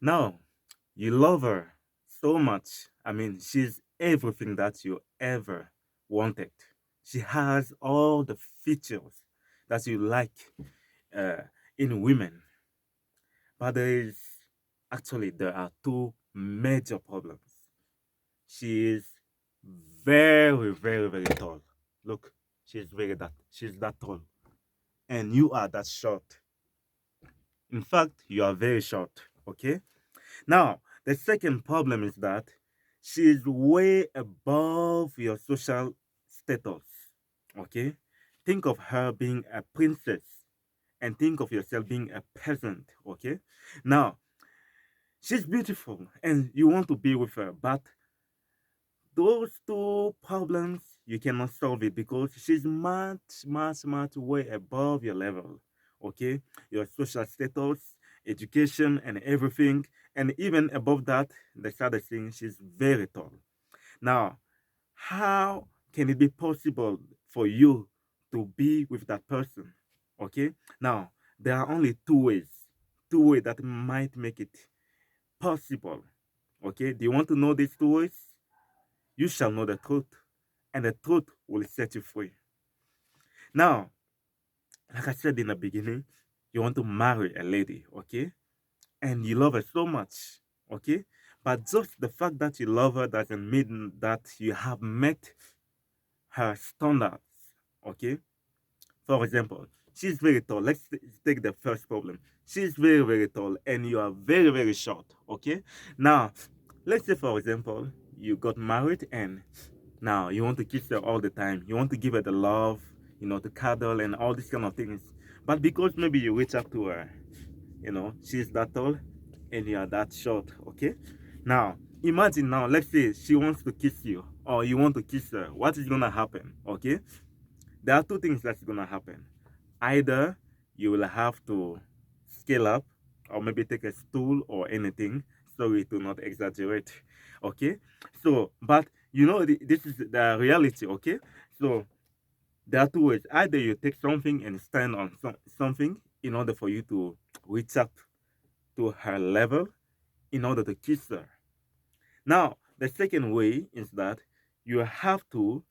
Now, you love her so much. I mean, she's everything that you ever wanted. She has all the features that you like uh, in women. But there are two major problems. She is very, very, very tall. Look, she's that tall. And you are that short. In fact, you are very short. Okay? Now, the second problem is that she is way above your social status. Okay? Think of her being a princess and think of yourself being a peasant. Okay? Now, she's beautiful and you want to be with her, but those two problems you cannot solve it because she's much, much, much way above your level. Okay? Your social status, education, and everything. And even above that, the saddest thing, she's very tall. Now, how can it be possible for you to be with that person? Okay? Now, there are only two ways that might make it possible. Okay? Do you want to know these two ways? You shall know the truth, and the truth will set you free. Now, like I said in the beginning, you want to marry a lady, okay? And you love her so much, okay? But just the fact that you love her doesn't mean that you have met her standards, okay? For example, she's very tall. Take the first problem. She's very, very tall, and you are very, very short, okay? Now, let's say, for example, you got married and now you want to kiss her all the time. You want to give her the love, to cuddle and all these kind of things. But because maybe you reach up to her, she's that tall and you are that short, okay? Now, imagine now, let's say she wants to kiss you or you want to kiss her. What is going to happen, okay? There are two things that's going to happen. Either you will have to scale up or maybe take a stool or anything. Sorry to not exaggerate, okay? So, but this is the reality, okay? So, there are two ways. Either you take something and stand on something in order for you to reach up to her level in order to kiss her. Now, the second way is that you have to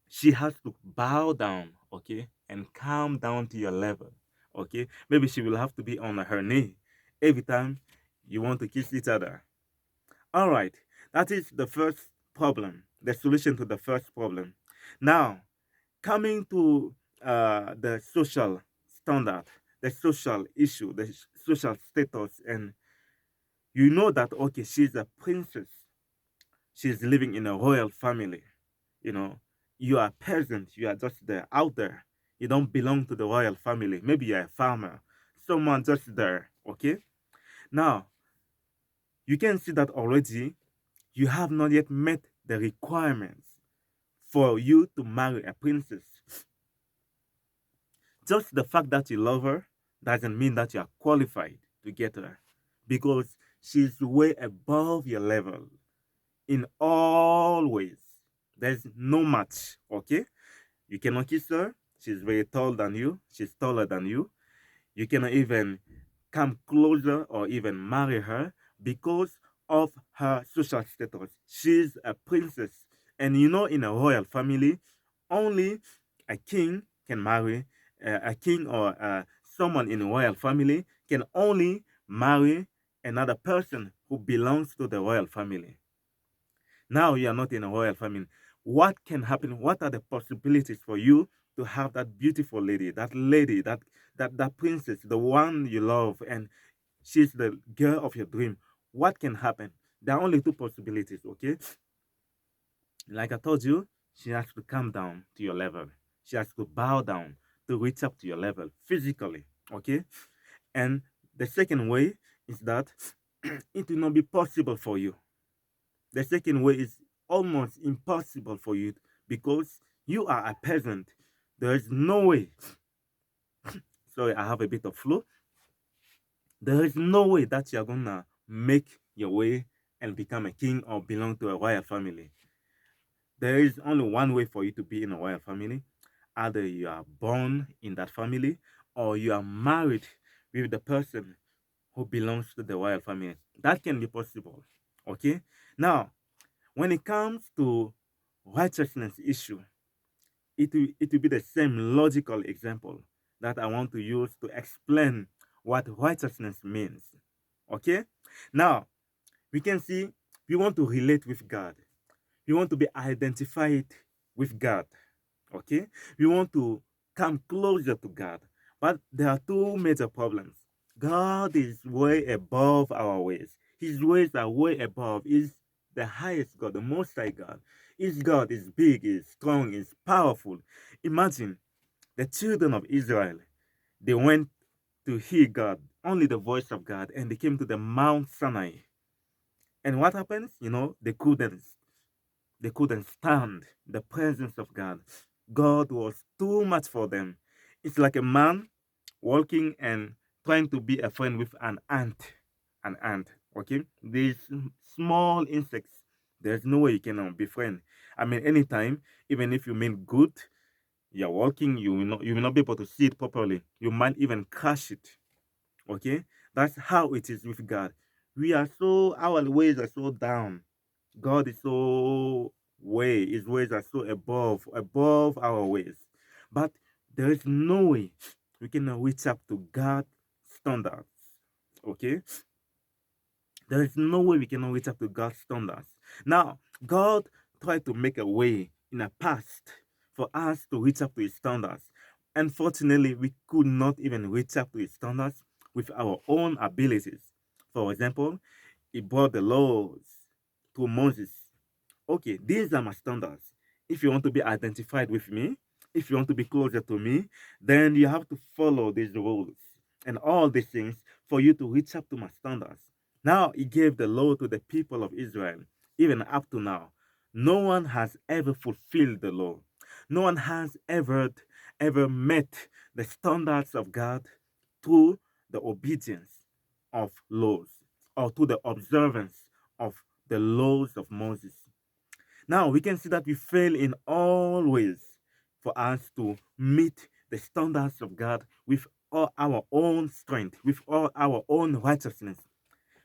she has to bow down, okay, and come down to your level, okay. Maybe she will have to be on her knee every time you want to kiss each other. All right, that is the first problem, the solution to the first problem. Now, coming to the social standard, the social issue, the social status, and you know that okay, she's a princess, she's living in a royal family, you know, you are a peasant, you are just there out there. You don't belong to the royal family. Maybe you're a farmer, someone just there, okay? Now, you can see that already you have not yet met the requirements for you to marry a princess. Just the fact that you love her doesn't mean that you are qualified to get her because she's way above your level in all ways. There's no match, okay? You cannot kiss her. She's very tall than you. She's taller than you. You cannot even come closer or even marry her because of her social status. She's a princess. And in a royal family, only a king can marry a king or someone in a royal family can only marry another person who belongs to the royal family. Now you are not in a royal family. What can happen? What are the possibilities for you to have that beautiful lady, that princess, the one you love, and she's the girl of your dream? What can happen? There are only two possibilities, okay? Like I told you, she has to come down to your level. She has to bow down to reach up to your level physically, okay? And the second way is that it will not be possible for you. The second way is almost impossible for you because you are a peasant. There is no way. Sorry, I have a bit of flu. There is no way that you're gonna make your way and become a king or belong to a royal family. There is only one way for you to be in a royal family. Either you are born in that family or you are married with the person who belongs to the royal family. That can be possible. Okay? Now, when it comes to righteousness issue, it will be the same logical example that I want to use to explain what righteousness means. Okay? Now, we can see we want to relate with God. We want to be identified with God. Okay? We want to come closer to God. But there are two major problems. God is way above our ways. His ways are way above. He's the highest God, the most high God. His God is big, is strong, is powerful. Imagine the children of Israel. They went to hear God, only the voice of God, and they came to the Mount Sinai. And what happens? They couldn't stand the presence of God. God was too much for them. It's like a man walking and trying to be a friend with an ant. An ant, okay? These small insects, there's no way you can be friend. I mean, anytime, even if you mean good, you're walking, you will not be able to see it properly. You might even crush it. Okay? That's how it is with God. Our ways are so down. God is so his ways are so above our ways. But there is no way we can reach up to God's standards. Okay? There is no way we can reach up to God's standards. Now, God tried to make a way in the past for us to reach up to his standards. Unfortunately, we could not even reach up to his standards with our own abilities. For example, he brought the laws to Moses. Okay, these are my standards. If you want to be identified with me, if you want to be closer to me, then you have to follow these rules and all these things for you to reach up to my standards. Now he gave the law to the people of Israel, even up to now. No one has ever fulfilled the law. No one has ever met the standards of God through the obedience of laws or through the observance of the laws of Moses. Now we can see that we fail in all ways for us to meet the standards of God with all our own strength, with all our own righteousness.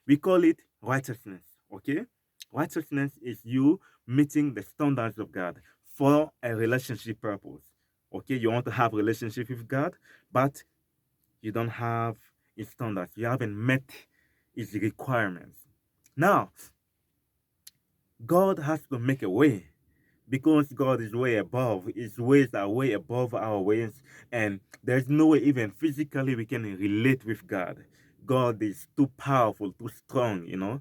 We call it righteousness, okay? Righteousness is you meeting the standards of God for a relationship purpose. Okay, you want to have a relationship with God, but you don't have his standards. You haven't met his requirements. Now, God has to make a way because God is way above. His ways are way above our ways, and there's no way even physically we can relate with God. God is too powerful, too strong.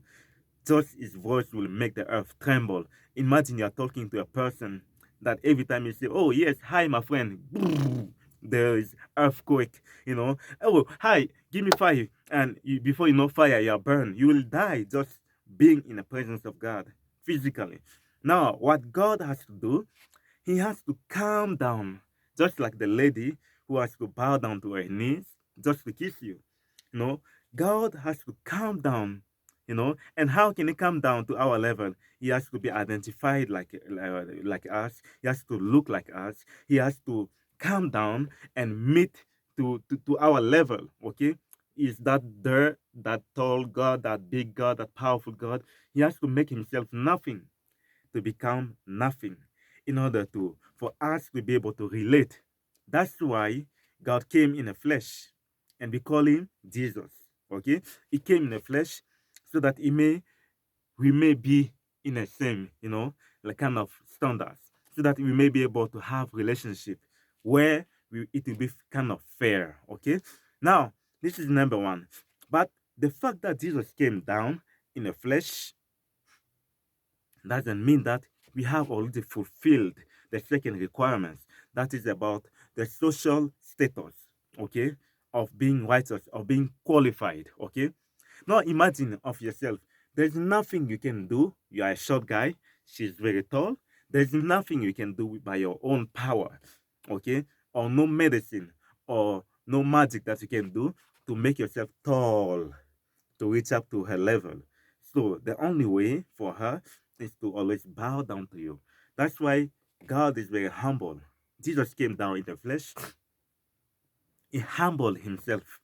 Just his voice will make the earth tremble. Imagine you're talking to a person that every time you say, "Oh yes, hi my friend," there is earthquake. "Oh hi, give me fire," and before you know fire, you're burned. You will die just being in the presence of God physically. Now, what God has to do, he has to calm down, just like the lady who has to bow down to her knees just to kiss you. You know, God has to calm down. And how can he come down to our level? He has to be identified like us. He has to look like us. He has to calm down and meet to our level. Okay, is that tall God, that big God, that powerful God? He has to make himself nothing to become nothing in order to for us to be able to relate. That's why God came in the flesh, and we call him Jesus. Okay, he came in the flesh so that we may be in the same, like kind of standards, so that we may be able to have relationship where it will be kind of fair. Okay, now this is number one. But the fact that Jesus came down in the flesh doesn't mean that we have already fulfilled the second requirements. That is about the social status, okay, of being righteous, of being qualified, okay. Now imagine of yourself, there's nothing you can do. You are a short guy, she's very tall. There's nothing you can do by your own power, okay, or no medicine or no magic that you can do to make yourself tall to reach up to her level. So the only way for her is to always bow down to you. That's why God is very humble. Jesus came down in the flesh. He humbled himself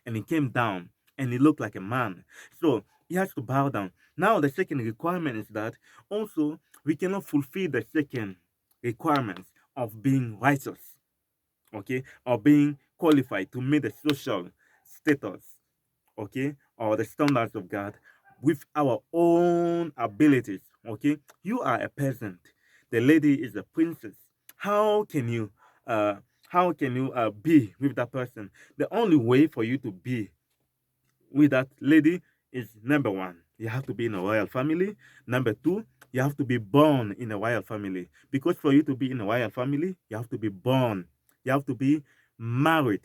and he came down and he looked like a man. So he has to bow down. Now the second requirement is that also we cannot fulfill the second requirements of being righteous, okay, or being qualified to meet the social status, okay, or the standards of God with our own abilities, okay. You are a peasant, the lady is a princess. How can you uh be with that person? The only way for you to be with that lady is, number one, you have to be in a royal family. Number two, you have to be born in a royal family. Because for you to be in a royal family, you have to be born. You have to be married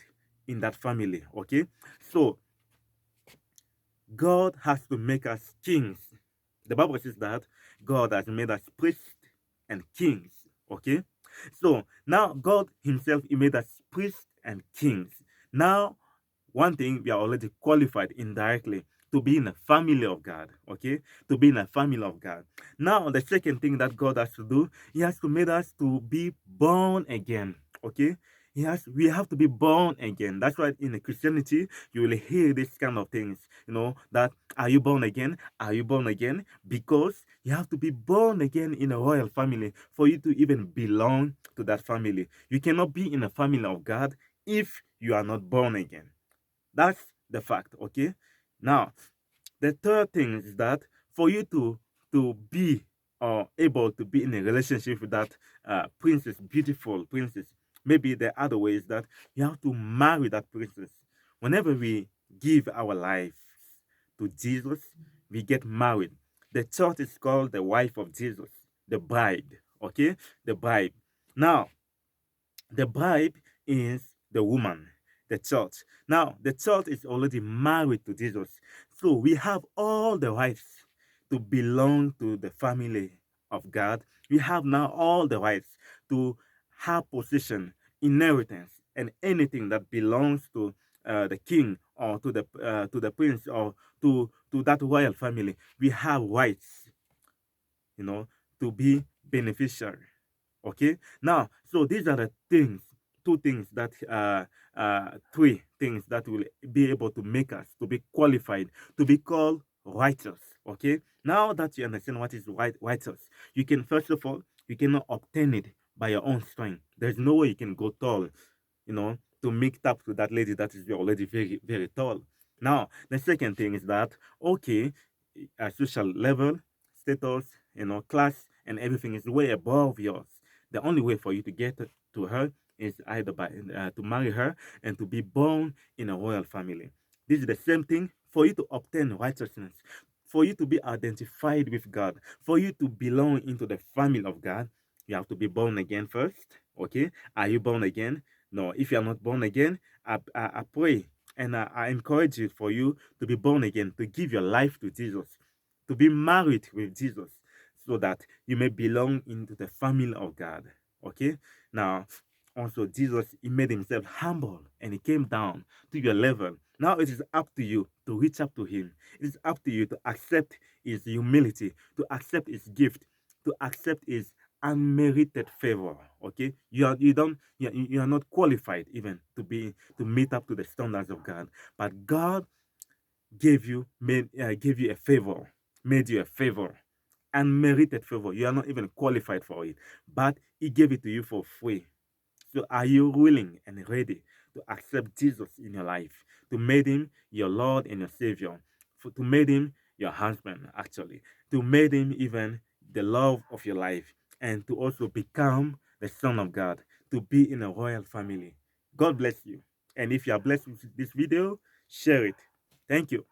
in that family. Okay? So God has to make us kings. The Bible says that God has made us priests and kings. Okay? So now God Himself, He made us priests and kings. Now one thing, we are already qualified indirectly to be in a family of God, okay? To be in a family of God. Now, the second thing that God has to do, He has to make us to be born again, okay? We have to be born again. That's why in the Christianity, you will hear this kind of things, that are you born again? Are you born again? Because you have to be born again in a royal family for you to even belong to that family. You cannot be in a family of God if you are not born again. That's the fact, okay? Now, the third thing is that for you to be able to be in a relationship with that princess, beautiful princess, maybe the other way is that you have to marry that princess. Whenever we give our life to Jesus, we get married. The church is called the wife of Jesus, the bride, okay? The bride. Now, the bride is the woman, the church. Now, the church is already married to Jesus. So we have all the rights to belong to the family of God. We have now all the rights to have possession, inheritance, and anything that belongs to the king or to the prince or to that royal family. We have rights, to be beneficiary. Okay. Now, so these are the things, two things that, three things that will be able to make us to be qualified to be called righteous. Okay. Now that you understand what is righteous, you can first of all, you cannot obtain it by your own strength. There's no way you can go tall, to make up to that lady that is already very, very tall. Now, the second thing is that, okay, a social level, status, class, and everything is way above yours. The only way for you to get to her is either by to marry her and to be born in a royal family. This is the same thing for you to obtain righteousness, for you to be identified with God, for you to belong into the family of God. You have to be born again first. Okay, are you born again? No. If you are not born again, I pray and I encourage you for you to be born again, to give your life to Jesus, to be married with Jesus, so that you may belong into the family of God. Okay? Now, also Jesus, He made Himself humble and He came down to your level. Now it is up to you to reach up to Him. It is up to you to accept His humility, to accept His gift, to accept His unmerited favor. Okay, you are not qualified even to meet up to the standards of God, but God gave you a favor, made you a favor, unmerited favor. You are not even qualified for it, but He gave it to you for free. So are you willing and ready to accept Jesus in your life, to make Him your Lord and your Savior, to make Him your husband, actually, to make Him even the love of your life, and to also become the Son of God, to be in a royal family? God bless you. And if you are blessed with this video, share it. Thank you.